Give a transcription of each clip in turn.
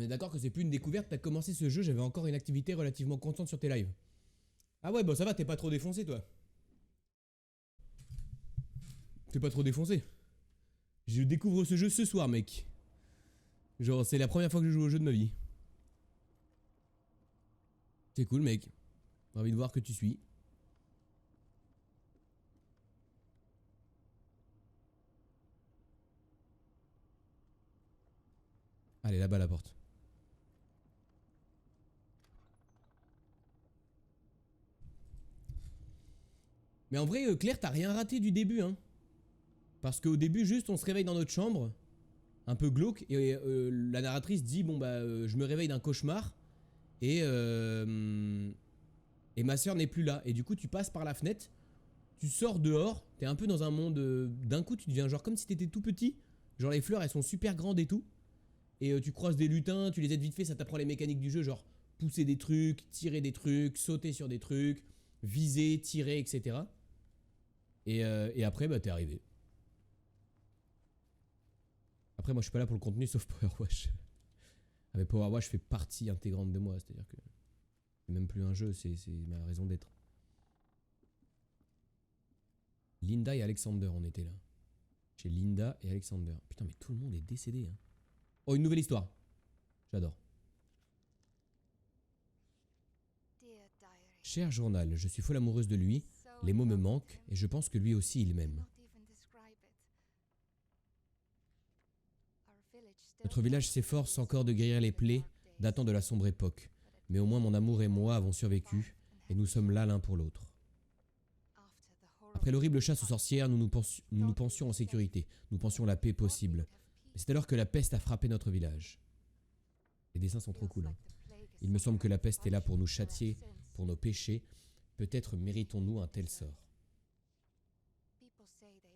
On est d'accord que c'est plus une découverte, t'as commencé ce jeu, j'avais encore une activité relativement constante sur tes lives. Ah ouais, bon ça va, t'es pas trop défoncé toi. T'es pas trop défoncé. Je découvre ce jeu ce soir, mec. Genre, c'est la première fois que je joue au jeu de ma vie. C'est cool, mec. J'ai envie de voir que tu suis. Allez, là-bas, la porte. Mais en vrai, Claire, t'as rien raté du début, hein. Parce qu'au début, juste, on se réveille dans notre chambre, un peu glauque, et la narratrice dit, bon bah, je me réveille d'un cauchemar, et ma soeur n'est plus là. Et du coup, tu passes par la fenêtre, tu sors dehors, t'es un peu dans un monde, d'un coup, tu deviens genre comme si t'étais tout petit. Genre les fleurs, elles sont super grandes et tout. Et tu croises des lutins, tu les aides vite fait, ça t'apprend les mécaniques du jeu, genre pousser des trucs, tirer des trucs, sauter sur des trucs, viser, tirer, etc. Et après, bah t'es arrivé. Après, moi je suis pas là pour le contenu sauf Power Wash. Ah, mais Power Wash fait partie intégrante de moi, c'est-à-dire que c'est même plus un jeu, c'est ma raison d'être. Linda et Alexander, on était là. Chez Linda et Alexander. Putain, mais tout le monde est décédé. Hein. Oh, une nouvelle histoire. J'adore. Cher journal, je suis folle amoureuse de lui. Les mots me manquent et je pense que lui aussi il m'aime. Notre village s'efforce encore de guérir les plaies datant de la sombre époque. Mais au moins mon amour et moi avons survécu et nous sommes là l'un pour l'autre. Après l'horrible chasse aux sorcières, nous nous pensions en sécurité. Nous pensions la paix possible. Mais c'est alors que la peste a frappé notre village. Les dessins sont trop cool. Hein. Il me semble que la peste est là pour nous châtier, pour nos péchés. Peut-être méritons-nous un tel sort.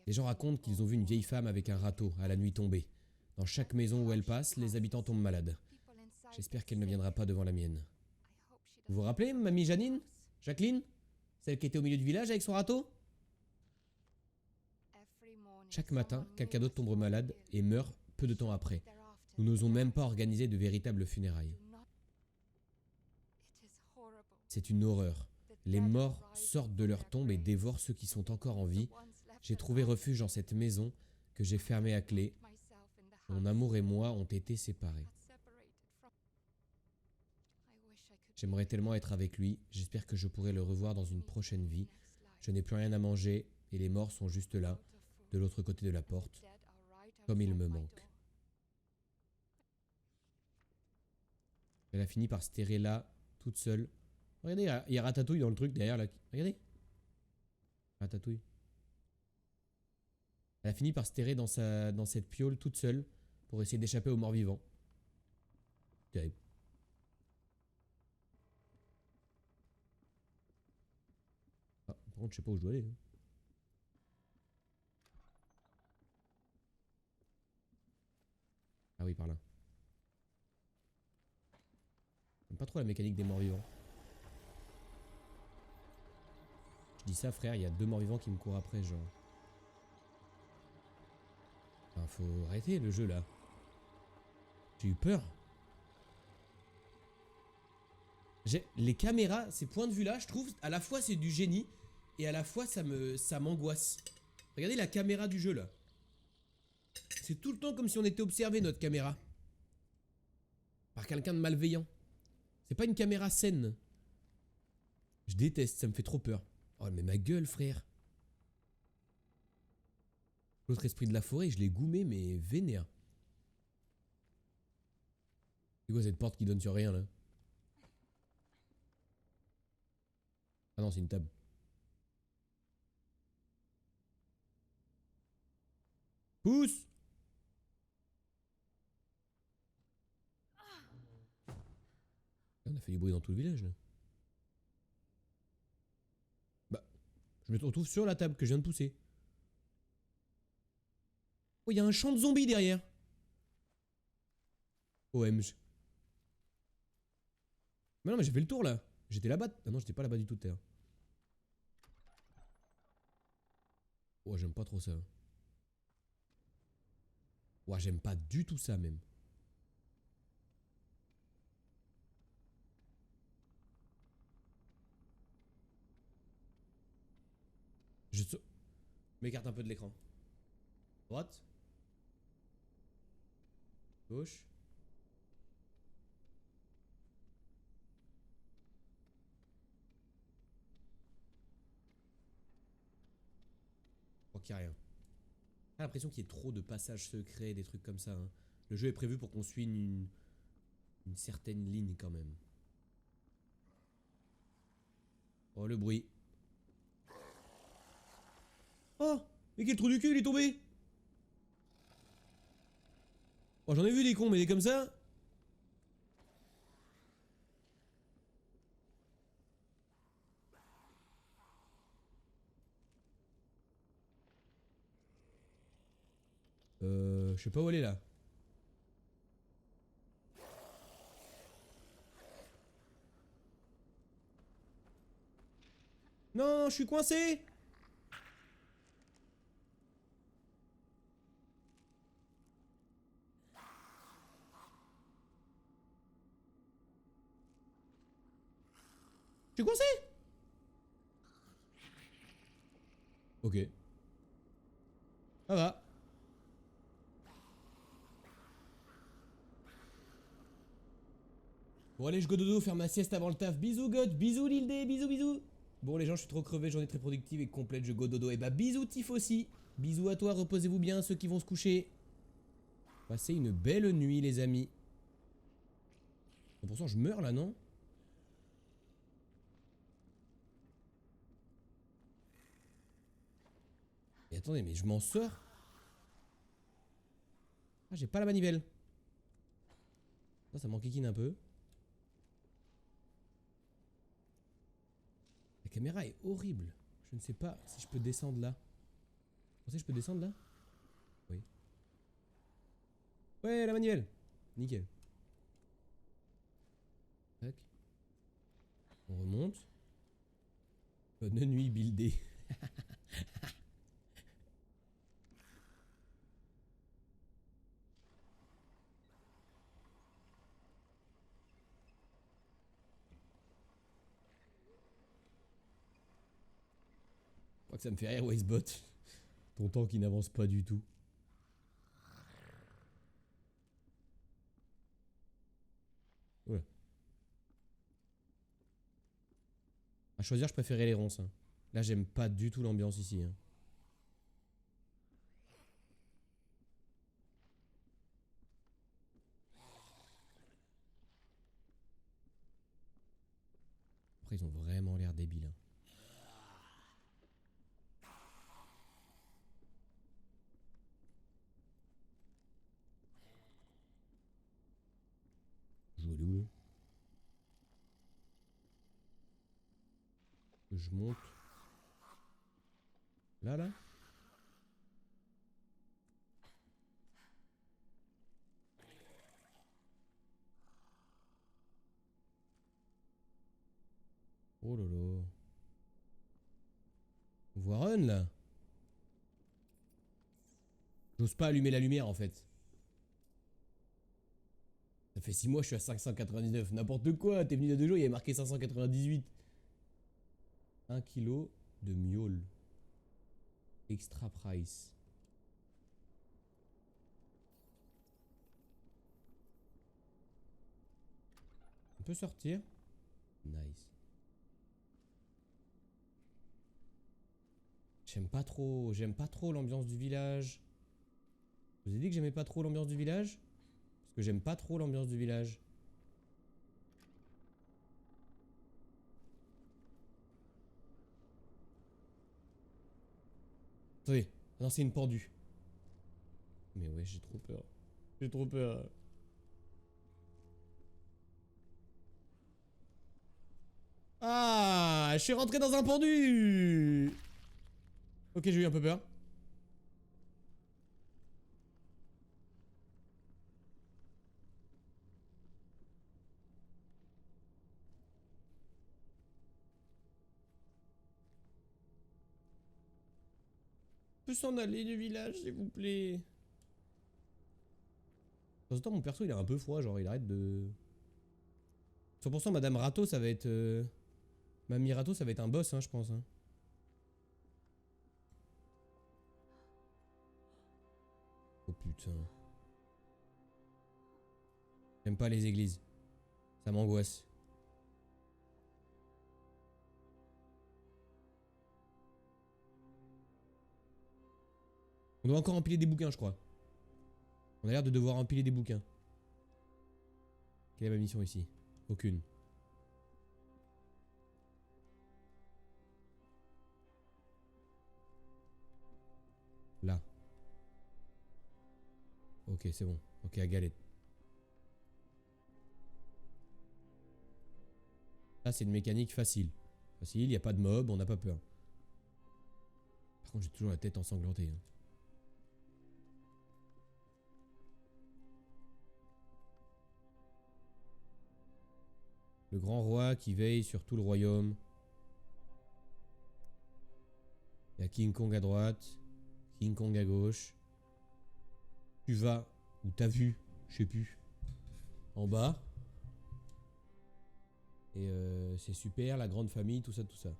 Les gens racontent qu'ils ont vu une vieille femme avec un râteau à la nuit tombée. Dans chaque maison où elle passe, les habitants tombent malades. J'espère qu'elle ne viendra pas devant la mienne. Vous vous rappelez, mamie Janine? Jacqueline? Celle qui était au milieu du village avec son râteau? Chaque matin, quelqu'un d'autre tombe malade et meurt peu de temps après. Nous n'osons même pas organiser de véritables funérailles. C'est une horreur. Les morts sortent de leur tombe et dévorent ceux qui sont encore en vie. J'ai trouvé refuge dans cette maison que j'ai fermée à clé. Mon amour et moi ont été séparés. J'aimerais tellement être avec lui. J'espère que je pourrai le revoir dans une prochaine vie. Je n'ai plus rien à manger et les morts sont juste là, de l'autre côté de la porte, comme il me manque. Elle a fini par se terrer là, toute seule. Regardez, il y a Ratatouille dans le truc derrière là. Regardez. Ratatouille. Elle a fini par se terrer dans cette piole toute seule pour essayer d'échapper aux morts vivants. Terrible. Ah, par contre, je sais pas où je dois aller. Hein. Ah oui, par là. J'aime pas trop la mécanique des morts vivants. Je dis ça, frère, il y a 2 morts vivants qui me courent après, genre. Enfin, faut arrêter le jeu là. J'ai eu peur. Les caméras, ces points de vue là, je trouve, à la fois c'est du génie et à la fois ça m'angoisse. Regardez la caméra du jeu là. C'est tout le temps comme si on était observé notre caméra. Par quelqu'un de malveillant. C'est pas une caméra saine. Je déteste, ça me fait trop peur. Oh mais ma gueule frère. L'autre esprit de la forêt, je l'ai goumé mais vénère. C'est quoi cette porte qui donne sur rien là? Ah non, c'est une table. Pousse! On a fait du bruit dans tout le village là. Bah, je me retrouve sur la table que je viens de pousser. Oh, il y a un champ de zombies derrière. OMG. Mais non, mais j'ai fait le tour là. J'étais là-bas. Ah non, j'étais pas là-bas du tout de terre. Oh, j'aime pas trop ça. Ouais, j'aime pas du tout ça même. Je m'écarte un peu de l'écran. Droite. Gauche. Je crois qu'il n'y a rien. J'ai l'impression qu'il y ait trop de passages secrets, des trucs comme ça. Hein. Le jeu est prévu pour qu'on suive une certaine ligne quand même. Oh, le bruit. Oh, mais quel trou du cul, il est tombé. Oh, j'en ai vu des cons, mais des comme ça. Je sais pas où elle est là. Non, je suis coincé. Je suis coincé. Ok. Ça va. Bon allez, je go dodo faire ma sieste avant le taf. Bisous God, bisous l'île D, bisous bisous. Bon les gens, je suis trop crevé, journée très productive et complète, je go dodo. Et bah bisous Tiff aussi. Bisous à toi, reposez-vous bien ceux qui vont se coucher. Passez une belle nuit les amis. Pourtant je meurs là, non? Et attendez, mais je m'en sors? Ah, j'ai pas la manivelle. Ça m'enquiquine un peu. La caméra est horrible. Je ne sais pas si je peux descendre là. Vous pensez que je peux descendre là? Oui. Ouais, la manivelle. Nickel. Tac. On remonte. Bonne nuit, buildé. Je crois que ça me fait rire, Wastebot. Ton temps qui n'avance pas du tout. Voilà. À choisir, je préférais les ronces. Hein. Là, j'aime pas du tout l'ambiance ici. Hein. Après, ils ont vraiment l'air débiles. Hein. Je vais aller où là? Je monte. Là, là? Oh là là. On voit Run là. J'ose pas allumer la lumière en fait. Ça fait 6 mois, je suis à 599. N'importe quoi, t'es venu il y a 2 jours, il y avait marqué 598. 1 kilo de miaule. Extra price. On peut sortir. Nice. J'aime pas trop l'ambiance du village. Je vous ai dit que j'aimais pas trop l'ambiance du village? Parce que j'aime pas trop l'ambiance du village. Attendez, non c'est une pendue. Mais ouais, j'ai trop peur. J'ai trop peur. Ah, je suis rentré dans un pendu. Ok, j'ai eu un peu peur. On peut s'en aller du village, s'il vous plaît. De temps en temps, mon perso, il est un peu froid, genre, il arrête de... 100% Madame Rato, ça va être... Mamie Rato, ça va être un boss, hein, je pense. Hein. putain. J'aime pas les églises. Ça m'angoisse. On doit encore empiler des bouquins, je crois. On a l'air de devoir empiler des bouquins. Quelle est ma mission ici? Aucune. Là. Ok, c'est bon. Ok, à galette. Là, c'est une mécanique facile. Facile, il n'y a pas de mob, on n'a pas peur. Par contre, j'ai toujours la tête ensanglantée. Hein. Le grand roi qui veille sur tout le royaume. Il y a King Kong à droite. King Kong à gauche. Tu vas, ou t'as vu, je sais plus. En bas. Et c'est super, la grande famille, tout ça, tout ça.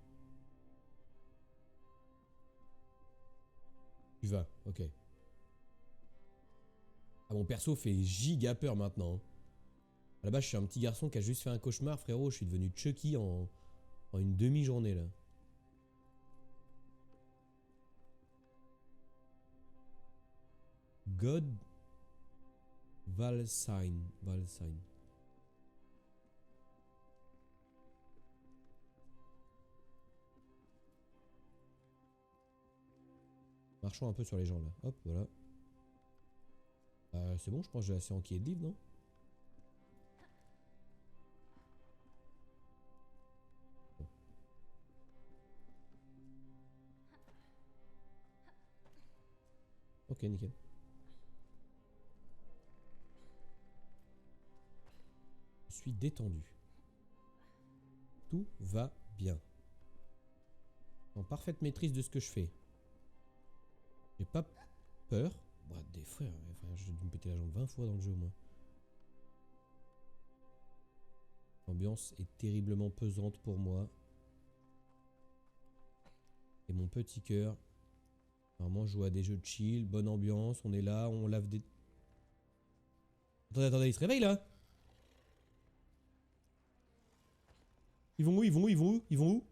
Tu vas, ok. Ah, mon perso fait giga peur maintenant. À la base, je suis un petit garçon qui a juste fait un cauchemar, frérot. Je suis devenu Chucky en une demi-journée, là. God Valsign. Valsign. Marchons un peu sur les gens, là. Hop, voilà. C'est bon, je pense que j'ai assez enquillé de livres, non? Bon. Ok, nickel. Je suis détendu. Tout va bien. En parfaite maîtrise de ce que je fais. J'ai pas peur. Bah, des frères, j'ai dû me péter la jambe 20 fois dans le jeu au moins. L'ambiance est terriblement pesante pour moi. Et mon petit cœur. Normalement, je joue à des jeux de chill, bonne ambiance, on est là, on lave des... Attendez, attendez, il se réveille là? Ils vont où? Ils vont où? Ils vont où? Ils vont où?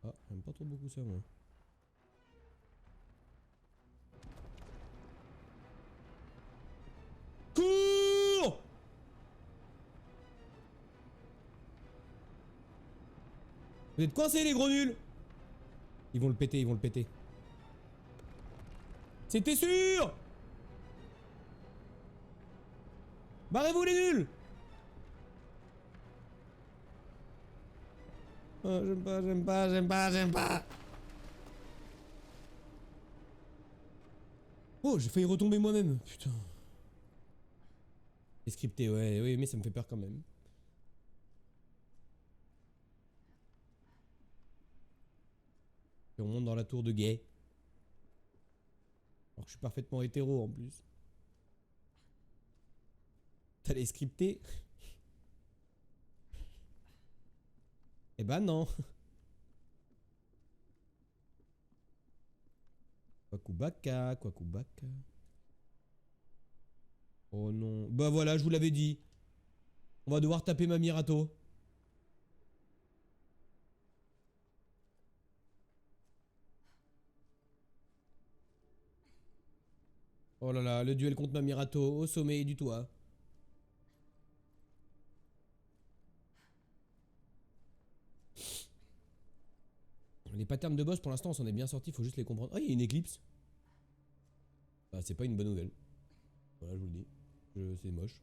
Ah, j'aime pas trop beaucoup ça, moi. Cours! Vous êtes coincés, les gros nuls! Ils vont le péter, ils vont le péter. C'était sûr! Barrez-vous, les nuls! Oh, j'aime pas, j'aime pas, j'aime pas, j'aime pas! Oh, j'ai failli retomber moi-même, putain. C'est scripté, ouais, oui, mais ça me fait peur quand même. Et on monte dans la tour de gay. Alors que je suis parfaitement hétéro en plus. T'allais scripter? Eh ben non. Kwakubaka, Kwakubaka. Oh non. Bah voilà, je vous l'avais dit. On va devoir taper ma Mirato. Oh là là, le duel contre ma Mirato au sommet du toit. Les patterns de boss pour l'instant on s'en est bien sorti, faut juste les comprendre. Oh, il y a une éclipse. Bah c'est pas une bonne nouvelle. Voilà, je vous le dis. C'est moche.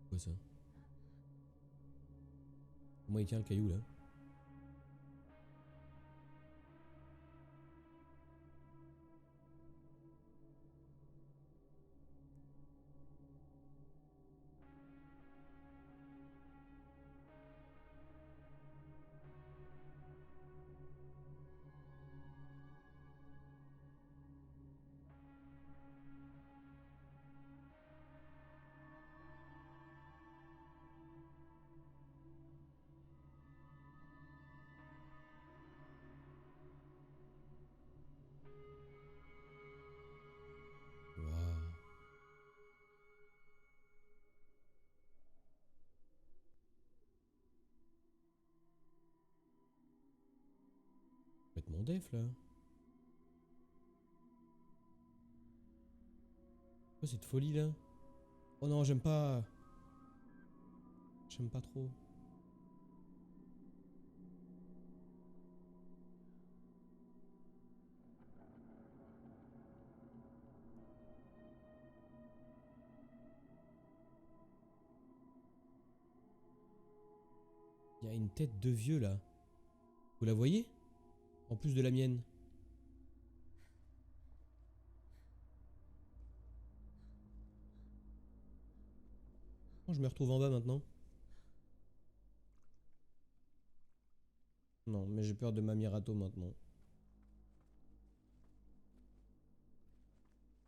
Quoi ça? Comment il tient le caillou là? mon def là. Quoi cette folie là? Oh non, j'aime pas. J'aime pas trop. Il y a une tête de vieux là. Vous la voyez? En plus de la mienne. Oh, je me retrouve en bas maintenant. Non, mais j'ai peur de Mamie Rato maintenant.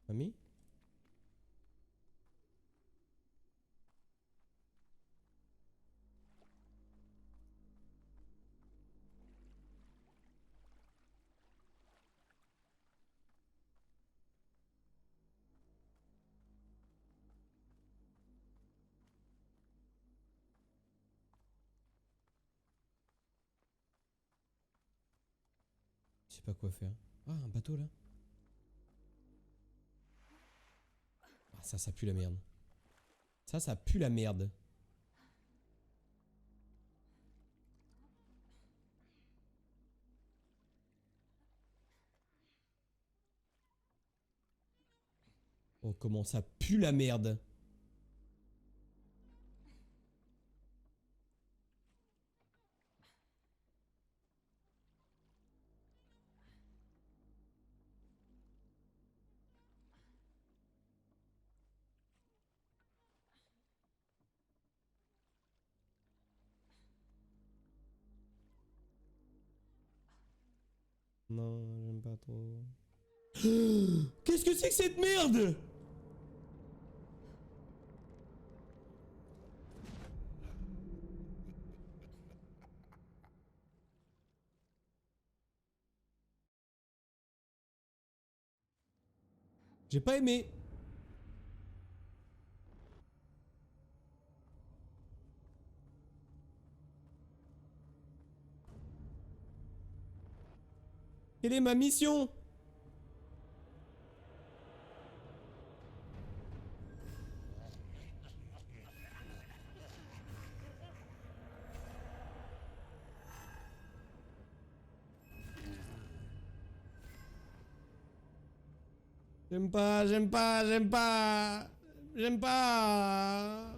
Mamie? Je sais pas quoi faire. Ah, un bateau là. Ah, ça pue la merde. Ça pue la merde. Oh, comment ça pue la merde. Non, j'aime pas trop. Qu'est-ce que c'est que cette merde? J'ai pas aimé. Quelle est ma mission? J'aime pas, j'aime pas, j'aime pas. J'aime pas.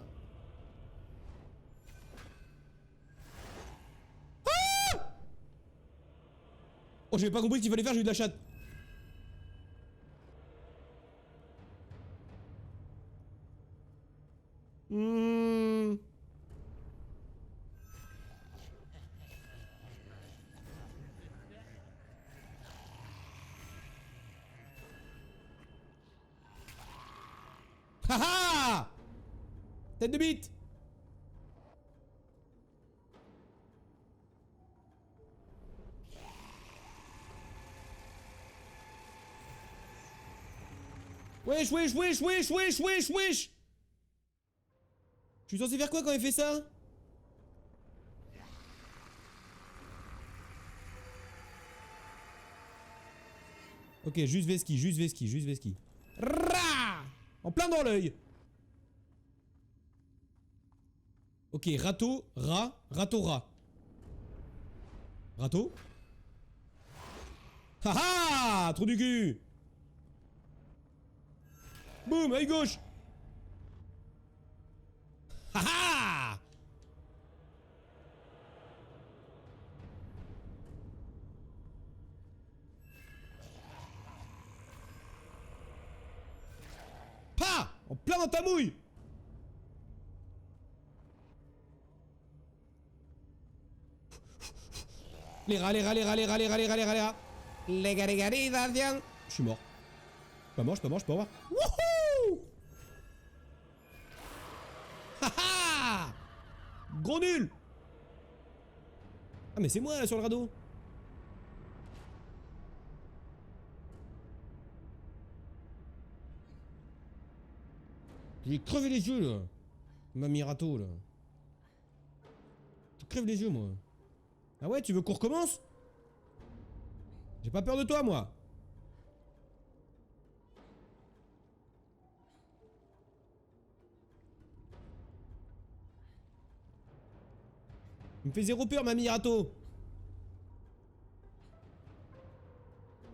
Oh, j'avais pas compris ce qu'il fallait faire, j'ai eu de la chatte. Hmm. Haha! Tête de bite! Wesh, wesh, wesh, wesh, wesh, wesh, wesh! Je suis censé faire quoi quand il fait ça? Ok, juste Veski, juste Veski, juste Veski. Rah! En plein dans l'œil! Ok, râteau, rat, râteau, rat. Râteau? Haha! Trou du cul! Boum, œil gauche! Haha! Pa! En plein dans ta mouille! Les rats, les rats, les rats, les rats, les rats, les rats, les rats, les rats. Légalisation. Je suis mort. Pas mort, je suis pas mort, je peux pas mort. Wouhou! Haha! Gros nul! Ah mais c'est moi là sur le radeau. J'ai crevé les yeux là. Mamie Rato là. Je crève les yeux moi. Ah ouais, tu veux qu'on recommence? J'ai pas peur de toi, moi. Il me fait zéro peur, mamie Rato.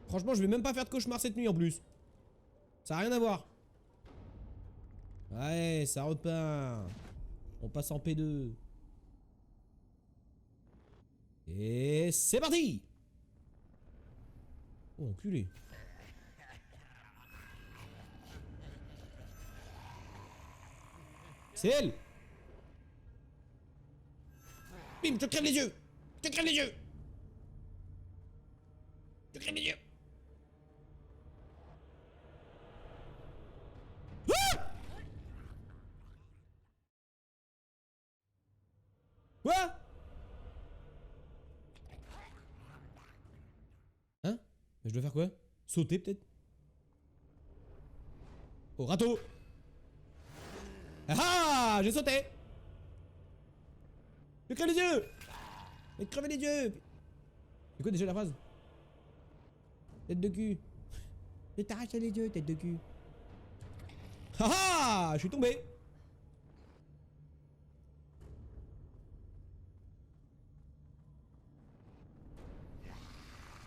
Franchement, je vais même pas faire de cauchemar cette nuit en plus. Ça a rien à voir. Ouais, ça repart. On passe en P2. Et c'est parti. Oh, enculé. C'est elle. Bim, je te crève les yeux. Je te crève les yeux. Je te crève les yeux. Ah! Quoi? Hein? Mais je dois faire quoi? Sauter peut-être? Oh, râteau! Ah ah! J'ai sauté! Je crève les yeux! Mais crevez les yeux! C'est quoi déjà la phrase? Tête de cul! Je t'arrache les yeux, tête de cul! Ah ah! Je suis tombé!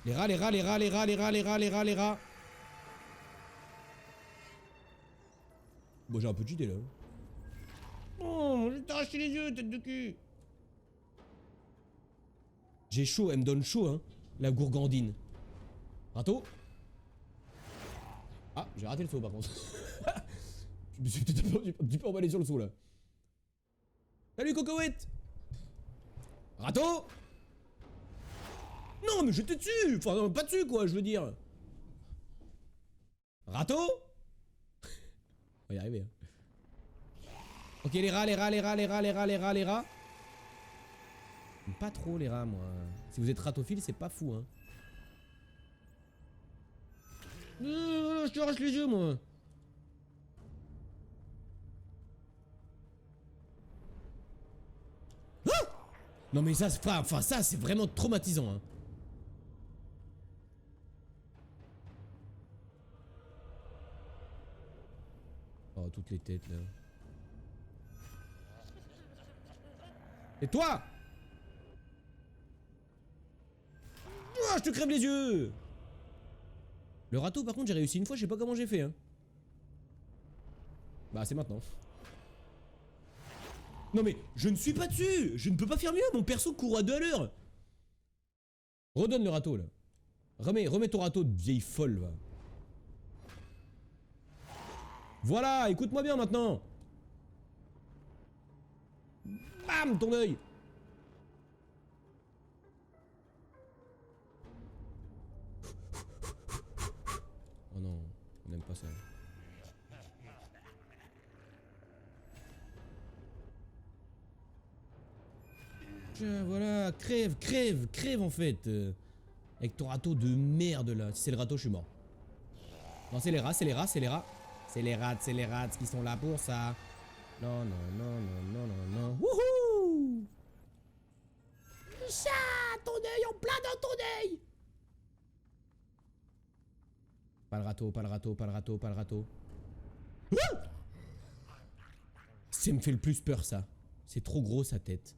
Les rats, les rats, les rats, les rats, les rats, les rats, les rats, les rats! Bon, j'ai un peu cheaté là. Oh, je t'ai arraché les yeux, tête de cul! J'ai chaud, elle me donne chaud, hein, la gourgandine. Râteau? Ah, j'ai raté le saut par contre. Je me suis peut-être un petit peu emballé sur le saut là. Salut Cocoette! Râteau? Non, mais j'étais dessus! Enfin, non, pas dessus quoi, je veux dire. Râteau? On va y arriver. Hein. Ok, les rats, les rats, les rats, les rats, les rats, les rats, les rats. Pas trop les rats, moi. Si vous êtes ratophile, c'est pas fou, hein. Je te arrache les yeux, moi. Ah! Non mais ça, enfin ça, c'est vraiment traumatisant, hein. Oh, toutes les têtes, là. Et toi? Oh, je te crève les yeux. Le râteau, par contre, j'ai réussi une fois, je sais pas comment j'ai fait, hein. Bah, c'est maintenant. Non mais, je ne suis pas dessus. Je ne peux pas faire mieux, mon perso court à 2 à l'heure. Redonne le râteau, là. Remets ton râteau de vieille folle, va. Voilà, écoute-moi bien, maintenant. Bam, ton œil. Oh non, on n'aime pas ça. Tiens, voilà, crève, crève, crève en fait. Avec ton râteau de merde là. Si c'est le râteau, je suis mort. Non, c'est les rats, c'est les rats, c'est les rats. C'est les rats qui sont là pour ça. Non, non, non, non, non, non, non. Wouhou! Chat, ton œil en plein dans ton œil! Pas le râteau, pas le râteau, pas le râteau, pas le râteau. Ça me fait le plus peur ça. C'est trop gros sa tête.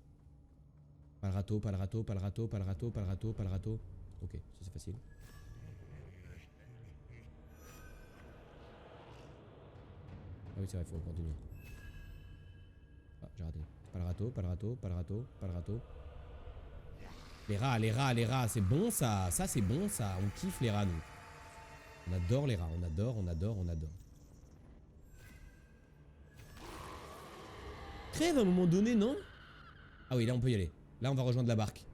Pas le râteau, pas le râteau, pas le râteau, pas le râteau, pas le râteau, pas le râteau. Ok, ça c'est facile. Ah oui c'est vrai, faut continuer. Ah, j'ai raté. Pas le râteau, pas le râteau, pas le râteau, pas le râteau. Les rats, les rats, les rats, c'est bon ça. Ça c'est bon ça. On kiffe les rats nous. On adore les rats, on adore, on adore, on adore. Crève à un moment donné, non? Ah oui, là on peut y aller. Là on va rejoindre la barque.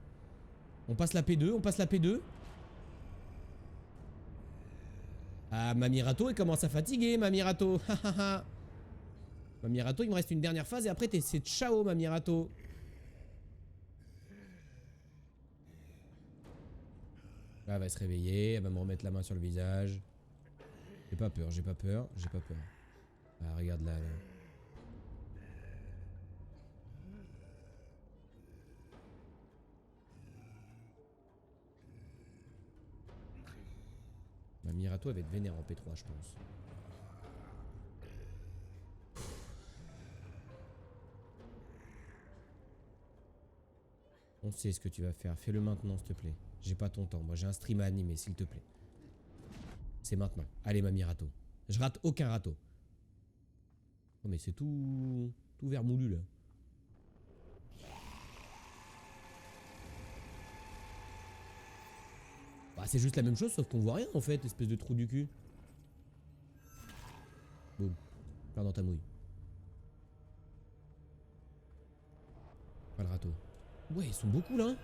On passe la P2, on passe la P2. Ah, Mamie Rato, elle commence à fatiguer, Mamie Rato. Mamie Rato, il me reste une dernière phase et après c'est ciao, Mamie Rato. Là, elle va se réveiller, elle va me remettre la main sur le visage. J'ai pas peur, j'ai pas peur, j'ai pas peur. Ah, regarde là, là. Mirato, elle va être vénère en P3, je pense. On sait ce que tu vas faire. Fais-le maintenant, s'il te plaît. J'ai pas ton temps. Moi, j'ai un stream à animer, s'il te plaît. C'est maintenant. Allez, ma Mirato. Je rate aucun râteau. Oh, mais c'est tout vermoulu, là. Bah, c'est juste la même chose, sauf qu'on voit rien, en fait, espèce de trou du cul. Boum. Plein dans ta mouille. Pas le râteau. Ouais, ils sont beaucoup, là.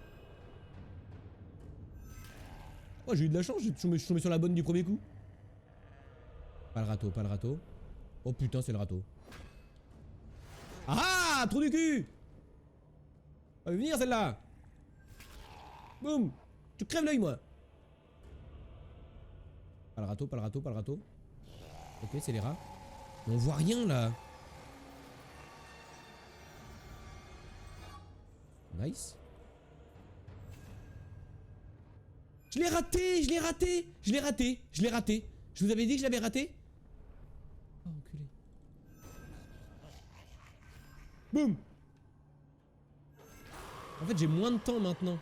Oh, j'ai eu de la chance, je suis tombé sur la bonne du premier coup. Pas le râteau, pas le râteau. Oh putain, c'est le râteau. Ah ah, trou du cul. Elle va venir celle-là. Boum. Tu crèves l'œil, moi. Pas le râteau, pas le râteau, pas le râteau. Ok, c'est les rats. Mais on voit rien, là. Nice. Je l'ai raté, je l'ai raté, je l'ai raté, je l'ai raté. Je vous avais dit que je l'avais raté. Oh, enculé. Boum. En fait, j'ai moins de temps maintenant.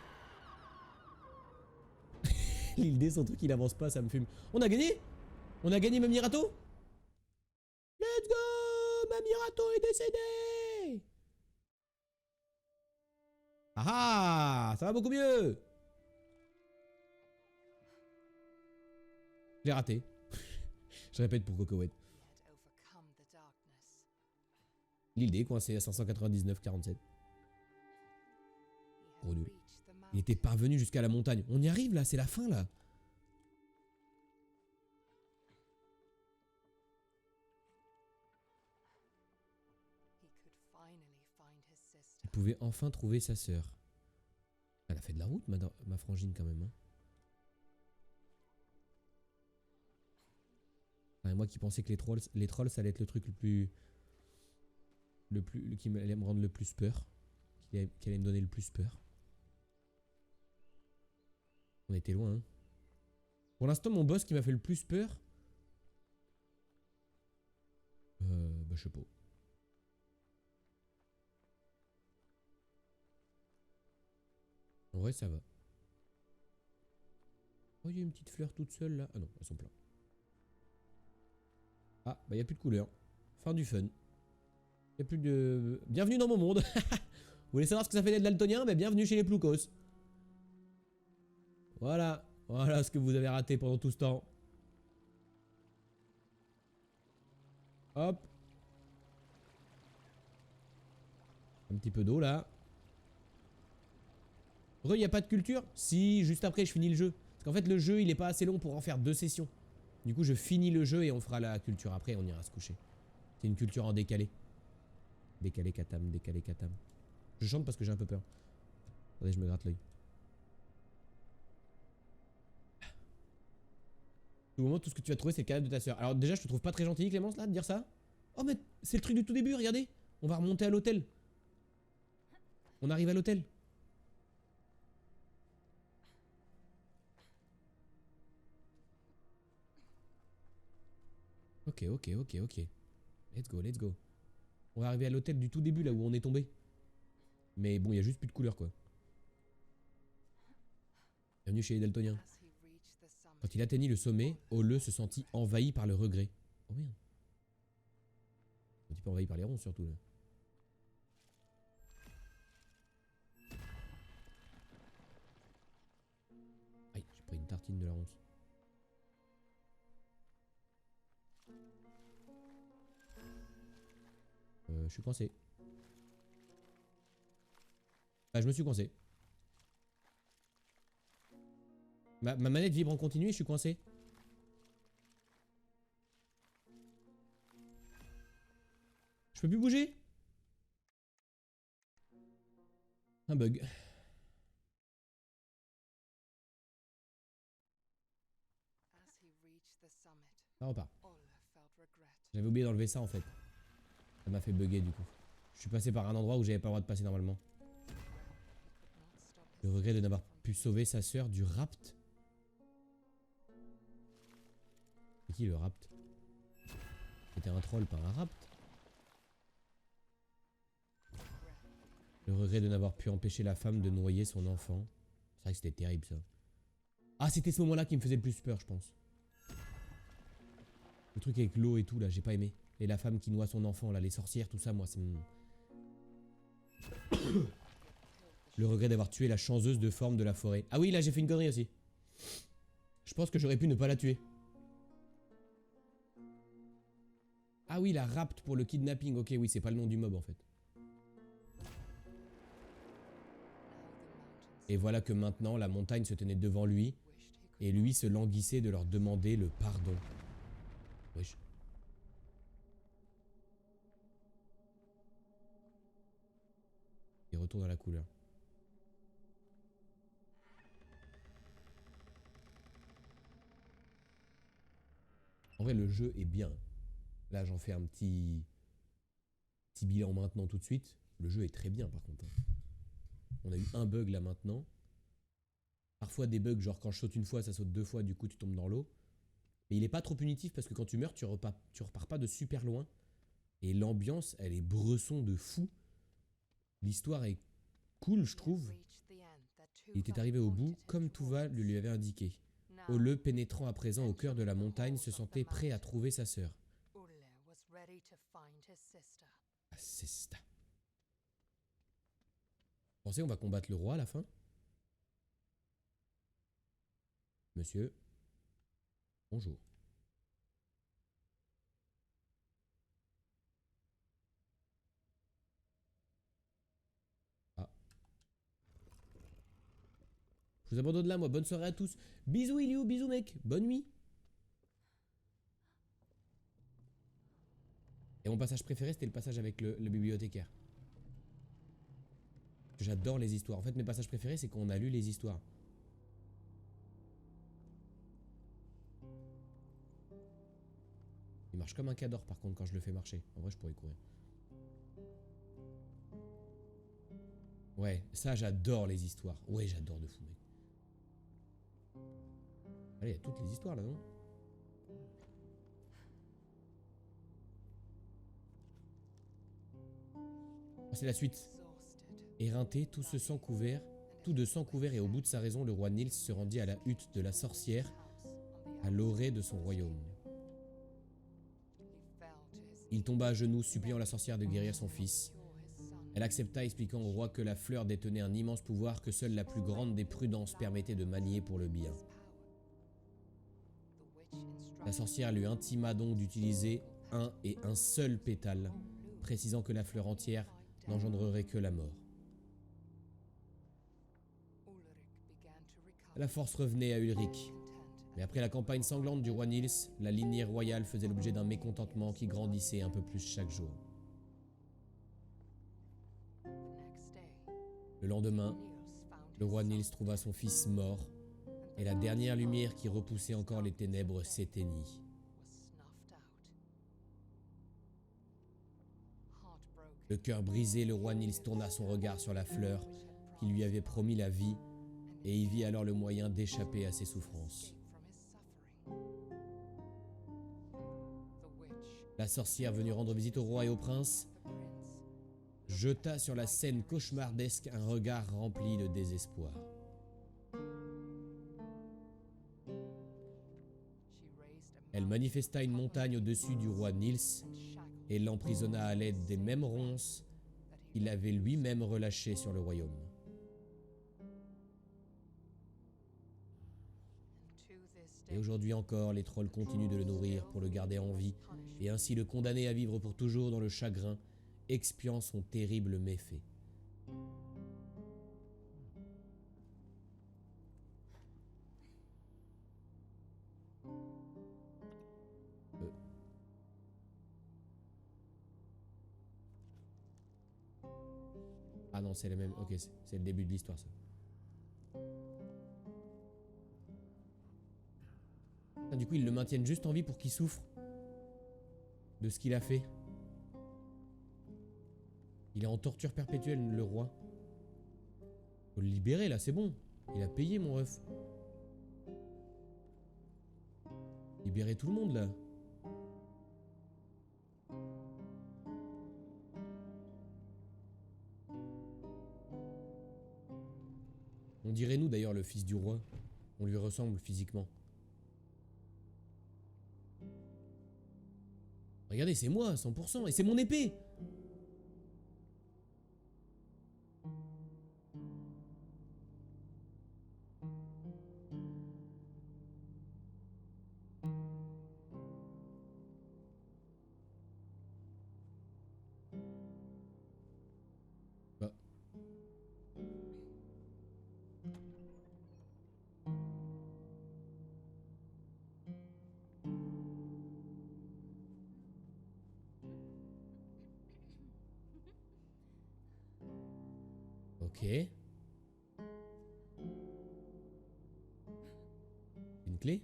L'île D, son truc, il avance pas, ça me fume. On a gagné? On a gagné Mamirato? Let's go! Mamirato est décédé! Ah ah! Ça va beaucoup mieux! Je l'ai raté. Je répète pour Cocoette. L'île D coincée à 599,47. Gros nul. Il était parvenu jusqu'à la montagne. On y arrive là, c'est la fin là. Il pouvait enfin trouver sa sœur. Elle a fait de la route, ma frangine quand même. Hein. Et moi qui pensais que les trolls ça allait être le truc qui allait me rendre le plus peur. Qui allait me donner le plus peur. On était loin. Hein. Pour l'instant, mon boss qui m'a fait le plus peur. Bah, je sais pas. En vrai, ça va. Oh, il y a une petite fleur toute seule là. Ah non, elles sont pleines. Ah, bah, il n'y a plus de couleur. Fin du fun. Il n'y a plus de. Bienvenue dans mon monde. Vous voulez savoir ce que ça fait d'être daltonien? Bah, bienvenue chez les Ploucos. Voilà. Voilà ce que vous avez raté pendant tout ce temps. Hop. Un petit peu d'eau là. Il n'y a pas de culture? Si, juste après je finis le jeu. Parce qu'en fait le jeu il est pas assez long pour en faire 2 sessions. Du coup je finis le jeu et on fera la culture après, on ira se coucher. C'est une culture en décalé. Décalé katam, décalé katam. Je chante parce que j'ai un peu peur. Attendez, je me gratte l'œil. Au moment tout ce que tu vas trouver c'est le cadavre de ta soeur. Alors déjà je te trouve pas très gentil Clémence là de dire ça. Oh mais c'est le truc du tout début, regardez. On va remonter à l'hôtel. On arrive à l'hôtel. Ok, ok, ok, ok. Let's go, let's go. On va arriver à l'hôtel du tout début là où on est tombé. Mais bon, il y a juste plus de couleur quoi. Bienvenue chez les daltoniens. Quand il atteignit le sommet, Ole se sentit envahi par le regret. Oh merde. Un petit peu envahi par les ronces surtout là. Aïe, j'ai pris une tartine de la ronce. Je suis coincé. Ah, je me suis coincé. Ma manette vibre en continu et je suis coincé. Je peux plus bouger. Un bug. Ça repart. J'avais oublié d'enlever ça en fait. Ça m'a fait bugger du coup. Je suis passé par un endroit où j'avais pas le droit de passer normalement. Le regret de n'avoir pu sauver sa sœur du rapt. C'est qui le rapt? C'était un troll, pas un rapt. Le regret de n'avoir pu empêcher la femme de noyer son enfant. C'est vrai que c'était terrible ça. Ah, c'était ce moment-là qui me faisait le plus peur, je pense. Le truc avec l'eau et tout, là, j'ai pas aimé. Et la femme qui noie son enfant, là, les sorcières, tout ça, moi, c'est... Le regret d'avoir tué la chanceuse de forme de la forêt. Ah oui, là, j'ai fait une connerie aussi. Je pense que j'aurais pu ne pas la tuer. Ah oui, la rapte pour le kidnapping. Ok, oui, c'est pas le nom du mob, en fait. Et voilà que maintenant, la montagne se tenait devant lui, et lui se languissait de leur demander le pardon. Wesh. Et retour dans la couleur. En vrai, le jeu est bien. Là, j'en fais un petit bilan maintenant tout de suite. Le jeu est très bien, par contre. On a eu un bug là maintenant. Parfois des bugs, genre quand je saute une fois, ça saute deux fois, du coup tu tombes dans l'eau. Mais il est pas trop punitif parce que quand tu meurs, tu repars pas de super loin. Et l'ambiance, elle est bresson de fou. L'histoire est cool, je trouve. Il était arrivé au bout, comme Tuva le lui avait indiqué. Ole, pénétrant à présent au cœur de la montagne, se sentait prêt à trouver sa sœur. Ah, c'est ça. Pensez, on va combattre le roi à la fin? Monsieur, bonjour. Ah. Je vous abandonne là, moi. Bonne soirée à tous. Bisous, Iliou. Bisous, mec. Bonne nuit. Et mon passage préféré, c'était le passage avec le bibliothécaire. J'adore les histoires. En fait, mes passages préférés, c'est quand on a lu les histoires. Il marche comme un cador, par contre, quand je le fais marcher. En vrai, je pourrais courir. Ouais, ça, j'adore les histoires. Ouais, j'adore de fou, mec. Allez, il y a toutes les histoires, là, non? Oh, c'est la suite. Éreinté, tout de sang couvert et au bout de sa raison, le roi Nils se rendit à la hutte de la sorcière, à l'orée de son royaume. Il tomba à genoux, suppliant la sorcière de guérir son fils. Elle accepta, expliquant au roi que la fleur détenait un immense pouvoir que seule la plus grande des prudences permettait de manier pour le bien. La sorcière lui intima donc d'utiliser un et un seul pétale, précisant que la fleur entière n'engendrerait que la mort. La force revenait à Ulrich. Mais après la campagne sanglante du roi Nils, la lignée royale faisait l'objet d'un mécontentement qui grandissait un peu plus chaque jour. Le lendemain, le roi Nils trouva son fils mort, et la dernière lumière qui repoussait encore les ténèbres s'éteignit. Le cœur brisé, le roi Nils tourna son regard sur la fleur qui lui avait promis la vie, et y vit alors le moyen d'échapper à ses souffrances. La sorcière venue rendre visite au roi et au prince jeta sur la scène cauchemardesque un regard rempli de désespoir. Elle manifesta une montagne au-dessus du roi Nils et l'emprisonna à l'aide des mêmes ronces qu'il avait lui-même relâchées sur le royaume. Et aujourd'hui encore, les trolls continuent de le nourrir pour le garder en vie et ainsi le condamner à vivre pour toujours dans le chagrin, expiant son terrible méfait. Ah non, c'est le même. Ok, c'est le début de l'histoire, ça. Ah, du coup, ils le maintiennent juste en vie pour qu'il souffre de ce qu'il a fait. Il est en torture perpétuelle, le roi. Faut le libérer, là, c'est bon. Il a payé, mon ref. Libérer tout le monde là. On dirait nous d'ailleurs le fils du roi. On lui ressemble physiquement. Regardez, c'est moi, 100%, et c'est mon épée. Bah. Ok. Une clé?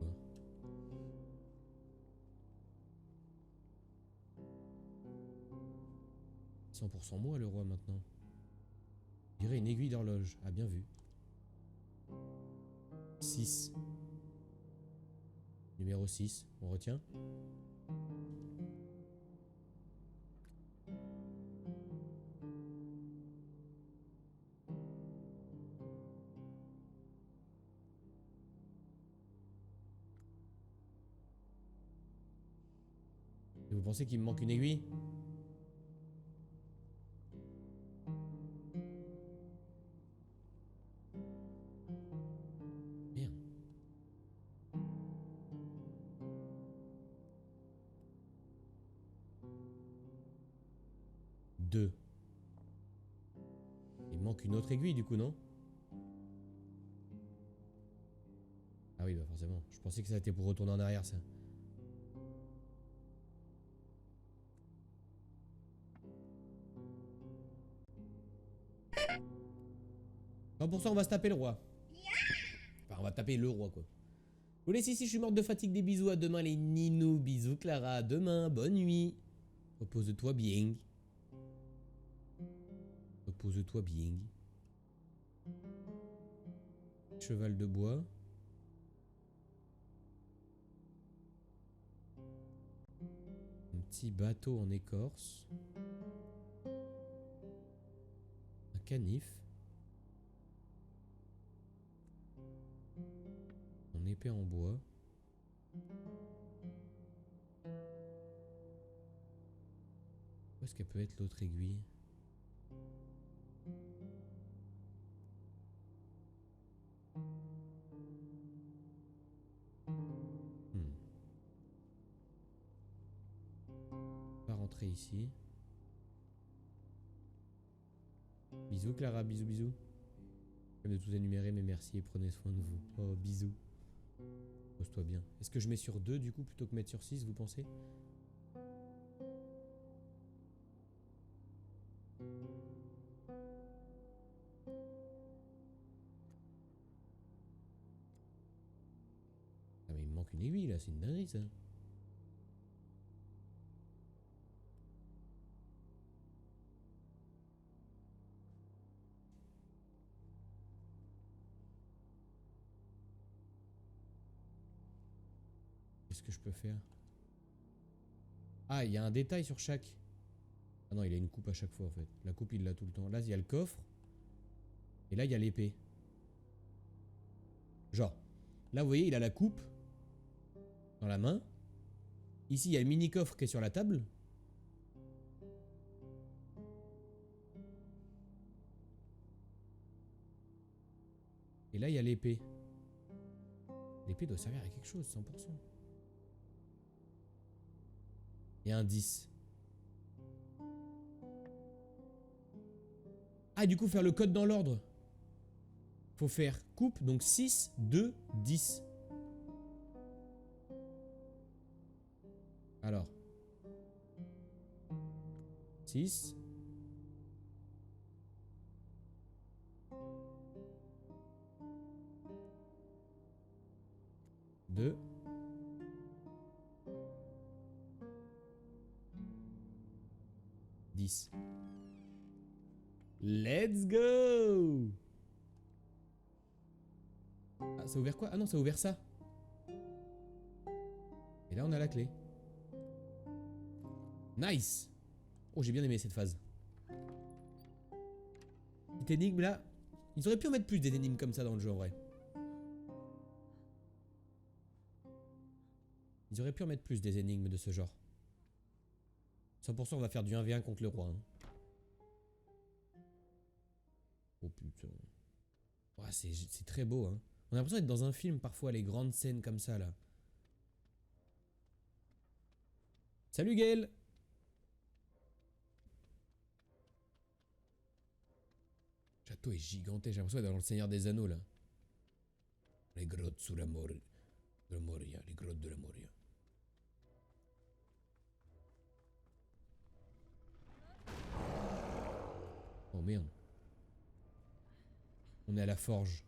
Ouais. 100% moi le roi maintenant. Je dirais une aiguille d'horloge. Ah, bien vu. 6. Numéro 6. On retient? Et vous pensez qu'il me manque une aiguille? Merde. 2. Il me manque une autre aiguille du coup, non? Ah oui, bah forcément. Je pensais que ça était pour retourner en arrière, ça. Non, pour ça, on va se taper le roi. Enfin, on va taper le roi, quoi. Vous laissez ici, je suis morte de fatigue, des bisous. À demain, les Nino. Bisous, Clara. À demain, bonne nuit. Repose-toi bien. Repose-toi bien. Cheval de bois. Un petit bateau en écorce. Un canif. Mon épée en bois. Où est-ce qu'elle peut être l'autre aiguille? Hmm. On va rentrer ici. Bisous Clara, bisous bisous. Comme de tout énumérer, mais merci et prenez soin de vous. Oh, bisous. Pose-toi bien. Est-ce que je mets sur 2 du coup plutôt que mettre sur 6, vous pensez? Ah mais il me manque une aiguille là, c'est une dinguerie ça. Qu'est-ce que je peux faire? Ah, il y a un détail sur chaque. Ah non, il a une coupe à chaque fois en fait. La coupe il l'a tout le temps. Là, il y a le coffre. Et là, il y a l'épée. Genre, là vous voyez, il a la coupe dans la main. Ici, il y a le mini coffre qui est sur la table. Et là, il y a l'épée. L'épée doit servir à quelque chose, 100%. Il y a un 10. Ah, du coup, faire le code dans l'ordre. Faut faire coupe, donc 6, 2, 10. Alors. 6. 2. Let's go! Ah, ça a ouvert quoi? Ah non, ça a ouvert ça. Et là, on a la clé. Nice! Oh, j'ai bien aimé cette phase. Cette énigme là. Ils auraient pu en mettre plus des énigmes comme ça dans le jeu en vrai. Ils auraient pu en mettre plus des énigmes de ce genre. 100% on va faire du 1v1 contre le roi. Hein. Oh putain. Oh, c'est très beau. Hein. On a l'impression d'être dans un film parfois, les grandes scènes comme ça là. Salut Gaël! Le château est gigantesque, j'ai l'impression d'être dans le Seigneur des Anneaux là. Les grottes sous la Moria. Les grottes de la Moria. Oh merde. On est à la forge.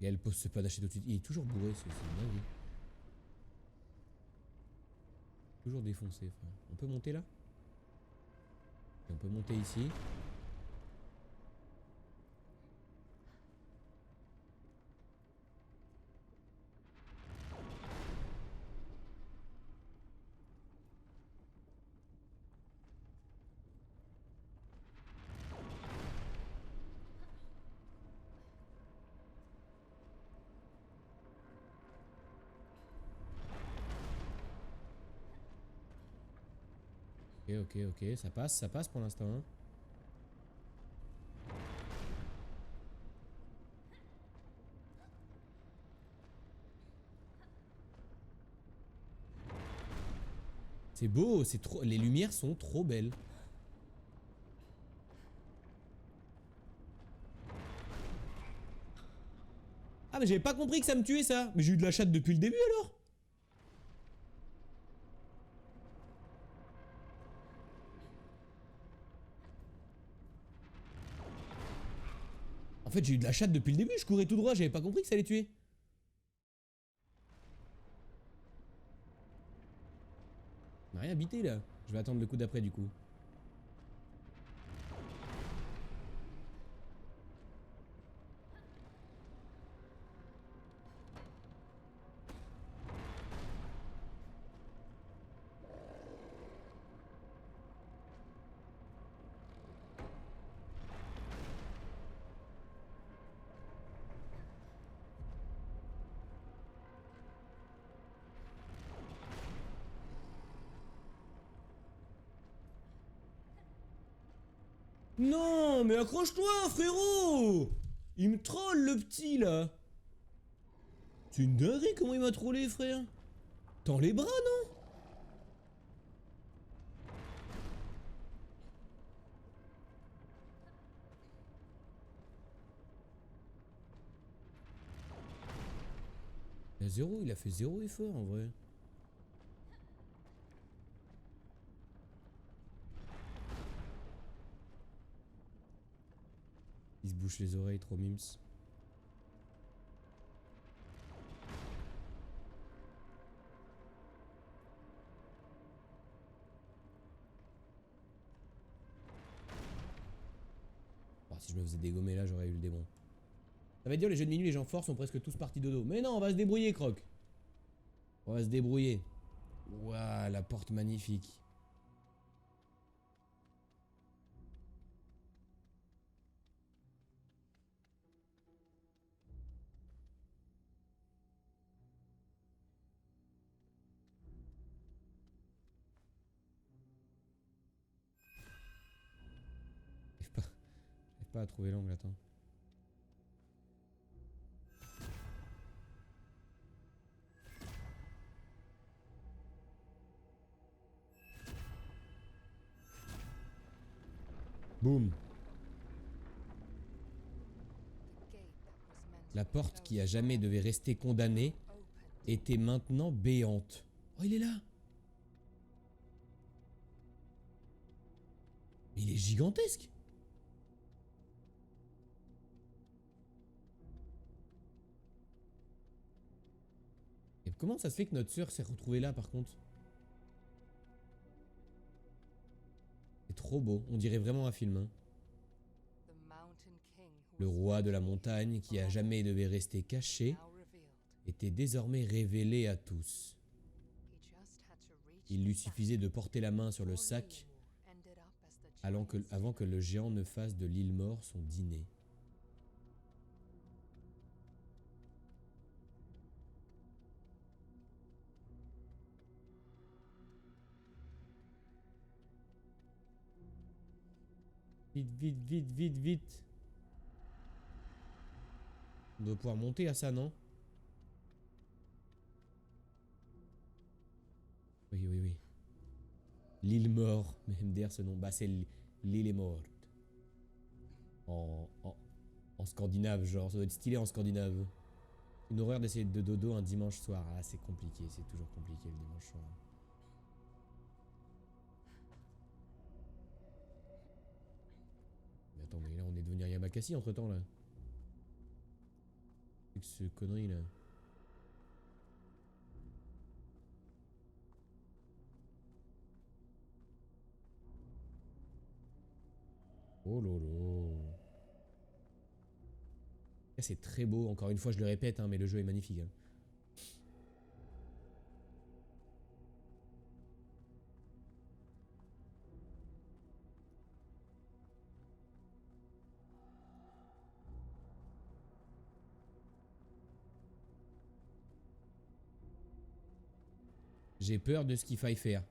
Et elle pose ce pas d'acheter tout de suite. Il est toujours bourré, c'est dingue. Toujours défoncé, frère. On peut monter là? Et on peut monter ici. Ok, ça passe pour l'instant. Hein. C'est beau, c'est trop. Les lumières sont trop belles. Ah mais j'avais pas compris que ça me tuait ça. Mais j'ai eu de la chatte depuis le début alors. En fait j'ai eu de la chatte depuis le début, je courais tout droit, j'avais pas compris que ça allait tuer. On a rien bité là. Je vais attendre le coup d'après du coup. Non, mais accroche-toi, frérot! Il me troll, le petit, là! C'est une dinguerie comment il m'a trollé, frère! Tends les bras, non? Il a fait zéro effort, en vrai. Il se bouche les oreilles, trop mimes. Oh, si je me faisais dégommer là, j'aurais eu le démon. Ça veut dire les jeux de minuit, les gens forts sont presque tous partis dodo. Mais non, on va se débrouiller, Croc. On va se débrouiller. Ouah, la porte magnifique. J'arrive pas à trouver l'angle, attends. Boum. La porte qui à jamais devait rester condamnée était maintenant béante. Oh, il est là. Mais il est gigantesque. Comment ça se fait que notre sœur s'est retrouvée là par contre? C'est trop beau, on dirait vraiment un film. Hein. Le roi de la montagne, qui à jamais devait rester caché, était désormais révélé à tous. Il lui suffisait de porter la main sur le sac avant que le géant ne fasse de l'île mort son dîner. Vite, vite, vite, vite, vite. On doit pouvoir monter à ça, non? Oui, oui, oui. L'île mort, mais MDR ce nom. Bah c'est l'île est morte. En scandinave, genre. Ça doit être stylé en scandinave. Une horreur d'essayer de dodo un dimanche soir. Ah, c'est compliqué, c'est toujours compliqué le dimanche soir. Mais attends, mais là on est devenu Yamakasi entre temps là. C'est que ce connerie là. Oh lolo. C'est très beau, encore une fois je le répète, hein, mais le jeu est magnifique. Hein. J'ai peur de ce qu'il faille faire.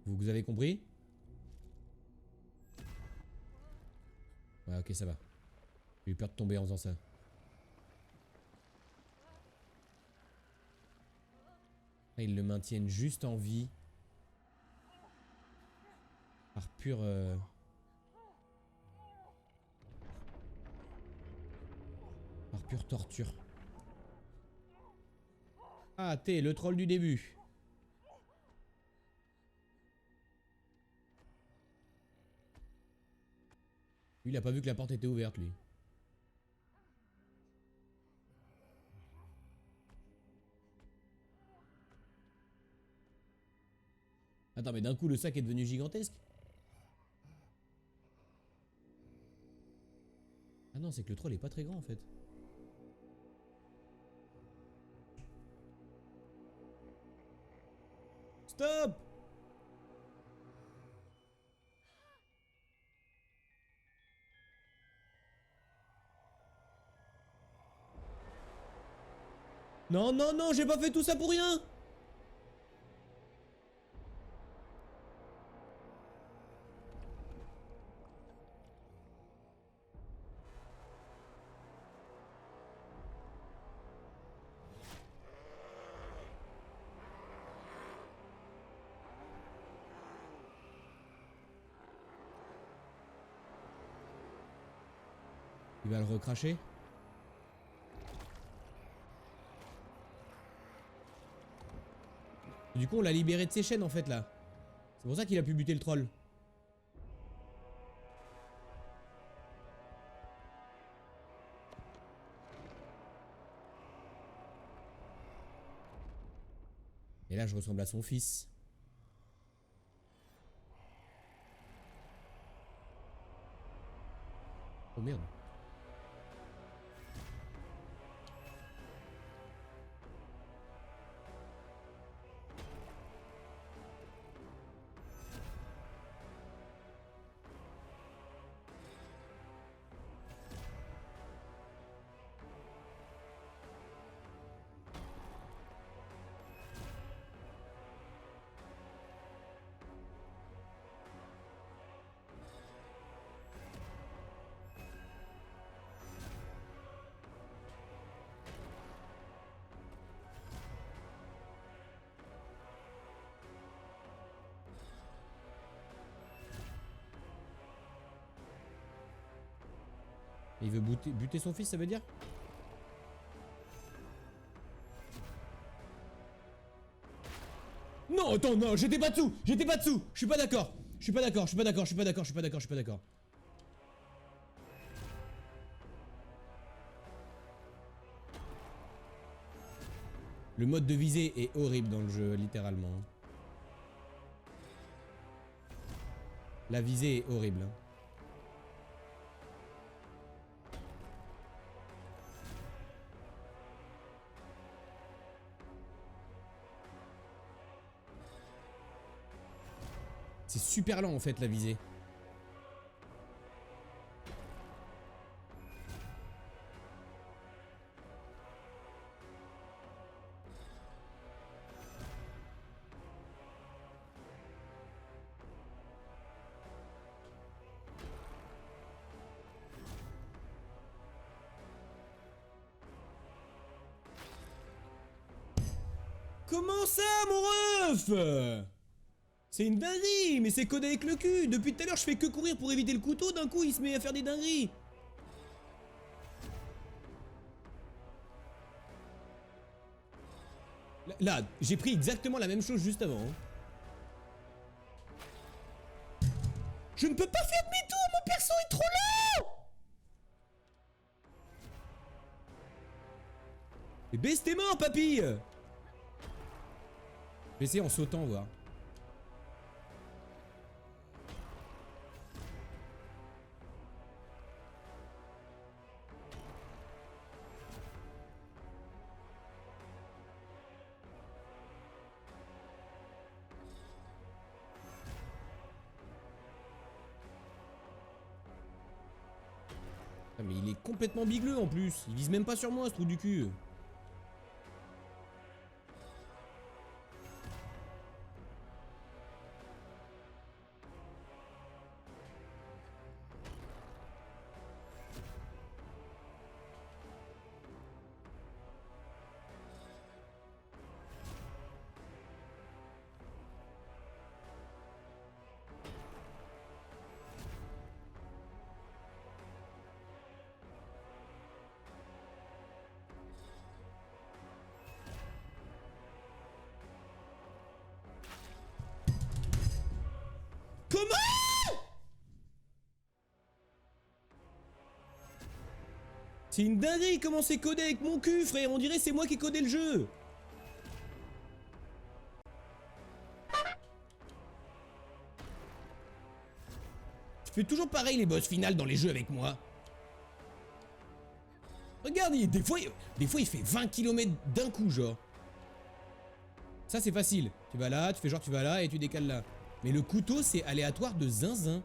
Vous avez compris? Ouais, ok, ça va. J'ai eu peur de tomber en faisant ça. Là, ils le maintiennent juste en vie. Par pure... Par pure torture. Ah, t'es le troll du début. Lui, il a pas vu que la porte était ouverte, lui. Attends, mais d'un coup, le sac est devenu gigantesque? Ah non, c'est que le troll est pas très grand, en fait. Stop! Non, non, non, j'ai pas fait tout ça pour rien! Il va le recracher. Du coup, on l'a libéré de ses chaînes, en fait, là. C'est pour ça qu'il a pu buter le troll. Et là, je ressemble à son fils. Oh merde. Et il veut buter son fils, ça veut dire? Non, attends, non, j'étais pas dessous! J'étais pas dessous! Je suis pas d'accord! Je suis pas d'accord, je suis pas d'accord, je suis pas d'accord, je suis pas d'accord, je suis pas d'accord. Le mode de visée est horrible dans le jeu, littéralement. La visée est horrible. C'est super lent en fait la visée. Comment ça, mon ref? C'est une dinguerie, mais c'est codé avec le cul. Depuis tout à l'heure, je fais que courir pour éviter le couteau. D'un coup, il se met à faire des dingueries. Là, j'ai pris exactement la même chose juste avant. Je ne peux pas faire demi-tour, mon perso est trop lent. Mais baisse tes mains, papy. Je vais essayer en sautant, voir. Ah, mais il est complètement bigleux en plus. Il vise même pas sur moi, ce trou du cul. Comment? C'est une dinguerie comment c'est codé avec mon cul, frère. On dirait c'est moi qui ai codé le jeu. Tu fais toujours pareil les boss finales dans les jeux avec moi. Regarde, des fois il fait 20 km d'un coup, genre. Ça c'est facile. Tu vas là, tu fais genre tu vas là et tu décales là. Mais le couteau c'est aléatoire de zinzin.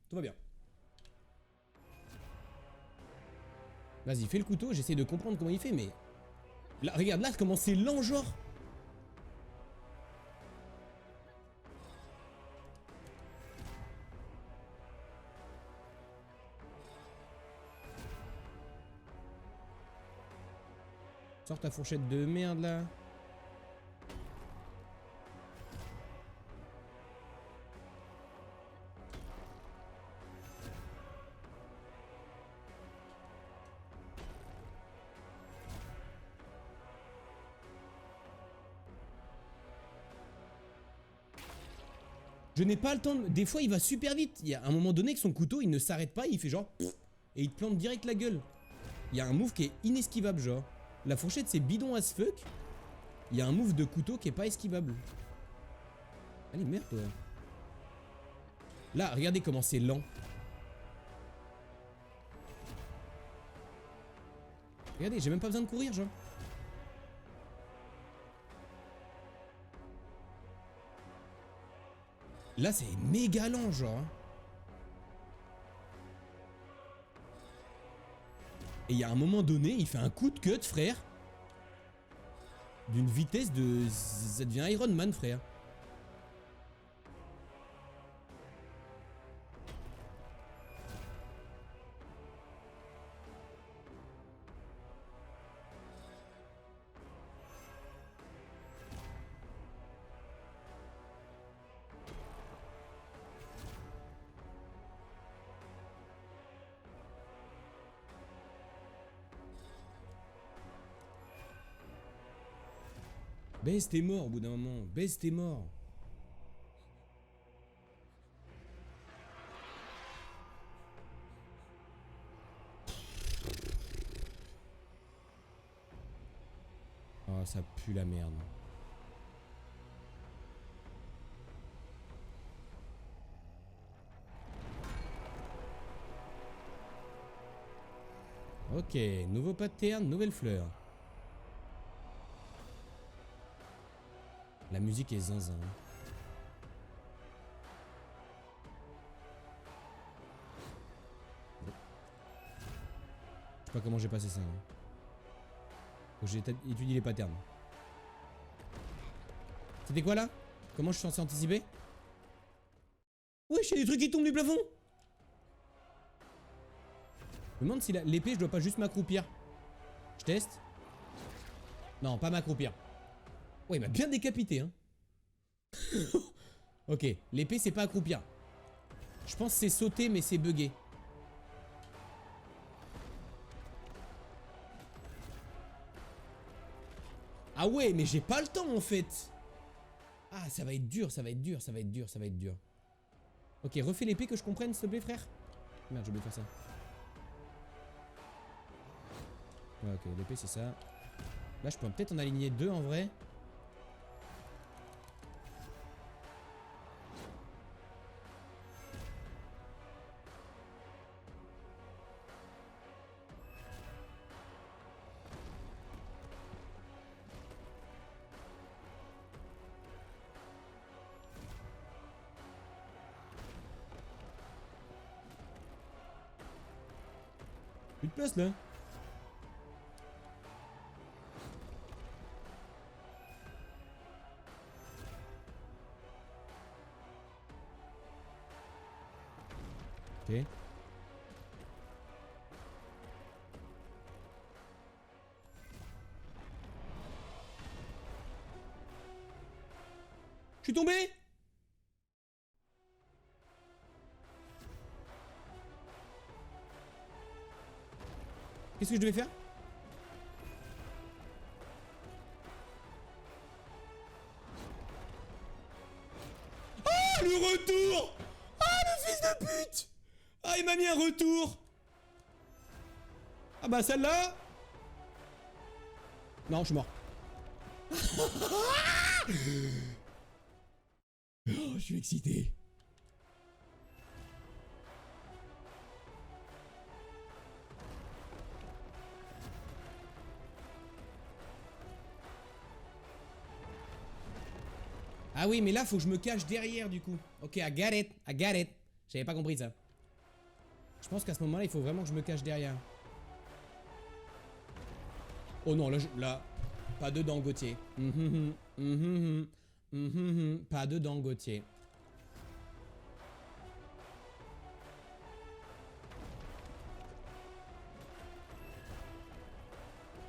Tout va bien. Vas-y, fais le couteau, j'essaie de comprendre comment il fait, mais... Là, regarde là comment c'est lent, genre. Sors ta fourchette de merde, là. Je n'ai pas le temps de... Des fois, il va super vite. Il y a un moment donné que son couteau, il ne s'arrête pas, il fait genre... Et il te plante direct la gueule. Il y a un move qui est inesquivable, genre. La fourchette, c'est bidon as fuck. Il y a un move de couteau qui est pas esquivable. Allez, merde, toi. Là, regardez comment c'est lent. Regardez, j'ai même pas besoin de courir, genre. Là, c'est méga lent, genre. Et il y a un moment donné, il fait un coup de cut, frère. D'une vitesse de... Ça devient Iron Man, frère. Baisse, t'es mort au bout d'un moment. Baisse, t'es mort. Oh, ça pue la merde. Ok, nouveau pattern, nouvelle fleur. La musique est zinzin. Bon. Je sais pas comment j'ai passé ça. Hein. Faut que j'ai étudié les patterns. C'était quoi là? Comment je suis censé anticiper? Wesh, y'a des trucs qui tombent du plafond! Je me demande si l'épée je dois pas juste m'accroupir. Je teste. Non, pas m'accroupir. Ouais, il m'a bien décapité, hein. Ok, l'épée c'est pas accroupir. Je pense que c'est sauter, mais c'est bugué. Ah ouais, mais j'ai pas le temps en fait. Ah, ça va être dur, ça va être dur, ça va être dur, ça va être dur. Ok, refais l'épée que je comprenne, s'il te plaît, frère. Merde, j'ai oublié de faire ça. Ouais, ok, l'épée c'est ça. Là, je peux peut-être en aligner deux en vrai. Plus de place là. Ok. Je suis tombé. Qu'est-ce que je devais faire? Ah, le retour! Ah, le fils de pute! Ah, il m'a mis un retour! Ah bah celle-là... Non, je suis mort. Oh, je suis excité. Ah oui, mais là, faut que je me cache derrière, du coup. Ok, I got it, I got it. J'avais pas compris ça. Je pense qu'à ce moment-là, il faut vraiment que je me cache derrière. Oh non, là, pas dedans, Gauthier. Pas dedans, Gauthier.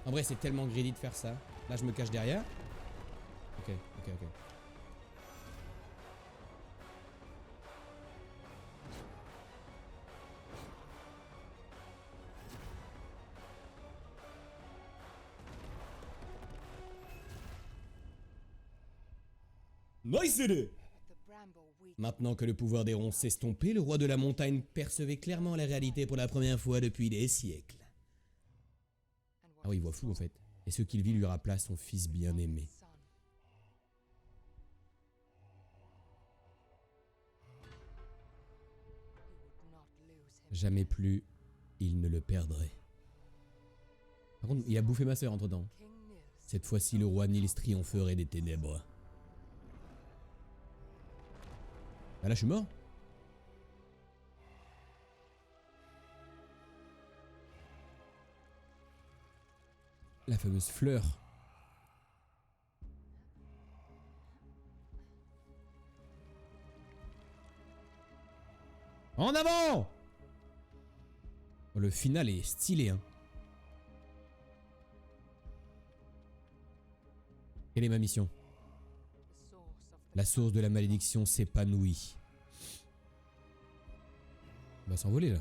En vrai, c'est tellement greedy de faire ça. Là, je me cache derrière. Ok, ok, ok. Nice! Maintenant que le pouvoir des ronces s'est estompé, le roi de la montagne percevait clairement la réalité pour la première fois depuis des siècles. Ah oui, il voit flou en fait. Et ce qu'il vit lui rappela son fils bien-aimé. Jamais plus, il ne le perdrait. Par contre, il a bouffé ma sœur entre-temps. Cette fois-ci, le roi Nils triompherait des ténèbres. Ah là, je suis mort? La fameuse fleur. En avant! Oh, le final est stylé, hein. Quelle est ma mission? La source de la malédiction s'épanouit. On va s'envoler là.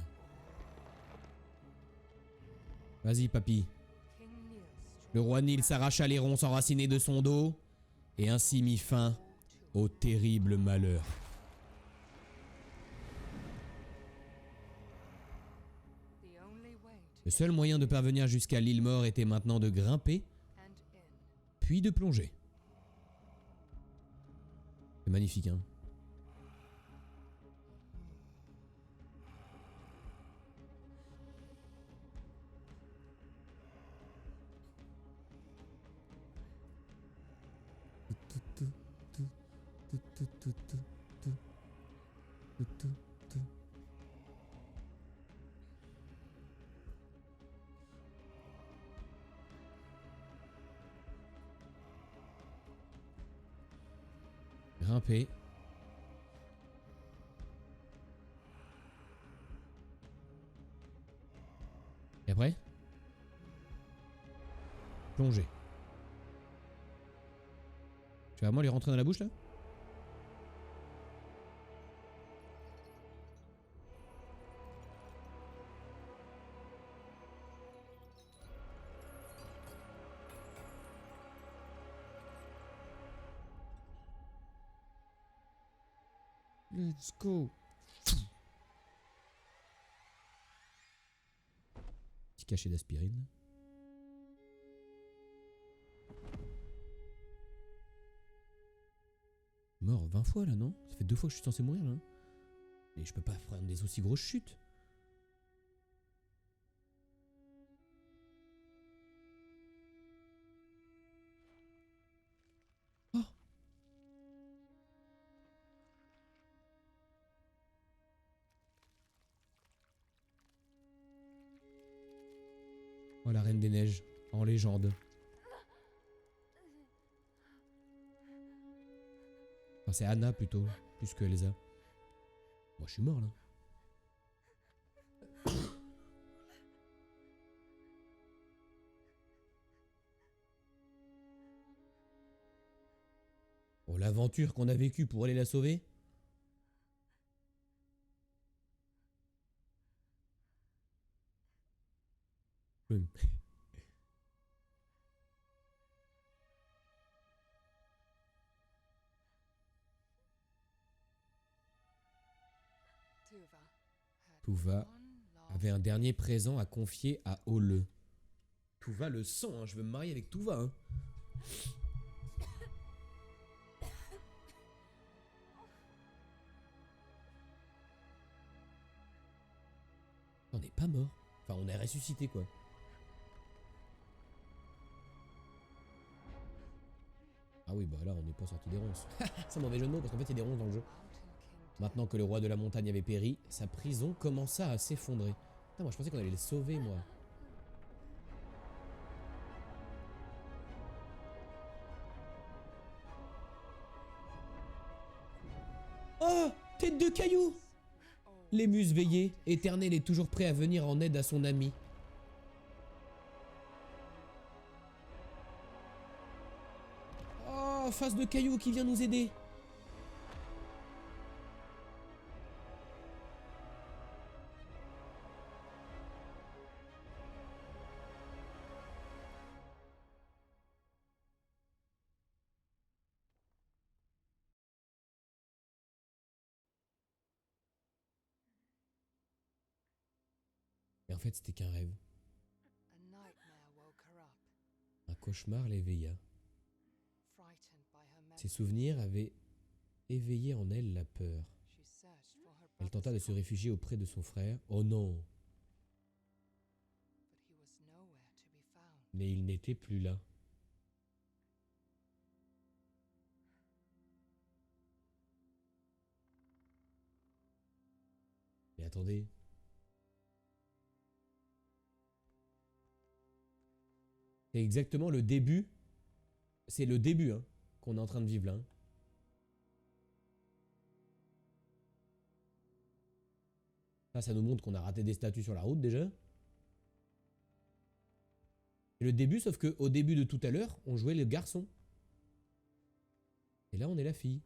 Vas-y, papy. Le roi Nils s'arracha les ronces enracinées de son dos et ainsi mit fin au terrible malheur. Le seul moyen de parvenir jusqu'à l'île Mort était maintenant de grimper, puis de plonger. C'est magnifique, hein. Grimper. Et après? Plonger. Tu vas vraiment les rentrer dans la bouche là? Let's go. Petit cachet d'aspirine. Mort 20 fois là, non? Ça fait 2 fois que je suis censé mourir là. Et je peux pas prendre des aussi grosses chutes. Oh! Oh, la Reine des Neiges, en légende. Enfin, c'est Anna plutôt, plus que Elsa. Moi je suis mort là. Oh, l'aventure qu'on a vécue pour aller la sauver. Hum. Tuva avait un dernier présent à confier à Ole. Tuva le sang, hein, je veux me marier avec Tuva. Hein. On n'est pas mort. Enfin, on est ressuscité quoi. Ah oui, bah là, on n'est pas sorti des ronces. C'est un mauvais jeu de mots parce qu'en fait, il y a des ronces dans le jeu. Maintenant que le roi de la montagne avait péri, sa prison commença à s'effondrer. Putain, moi je pensais qu'on allait les sauver, moi. Oh! Tête de caillou! Les muses veillaient, Éternel est toujours prêt à venir en aide à son ami. Oh, face de caillou qui vient nous aider. Et en fait, c'était qu'un rêve. Un cauchemar l'éveilla. Ses souvenirs avaient éveillé en elle la peur. Elle tenta de se réfugier auprès de son frère. Oh non! Mais il n'était plus là. Mais attendez. C'est exactement le début. C'est le début hein, qu'on est en train de vivre là. Hein. Ça nous montre qu'on a raté des statues sur la route déjà. C'est le début, sauf que au début de tout à l'heure, on jouait le garçon. Et là, on est la fille.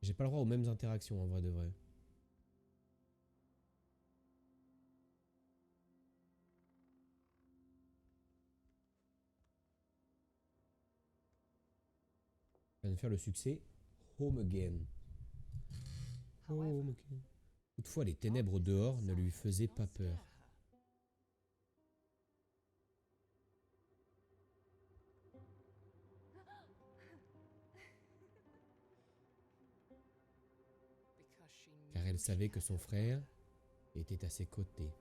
J'ai pas le droit aux mêmes interactions en vrai de vrai. de faire le succès Home Again. Home Again. Toutefois, les ténèbres dehors ne lui faisaient pas peur. Car elle savait que son frère était à ses côtés.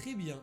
Très bien.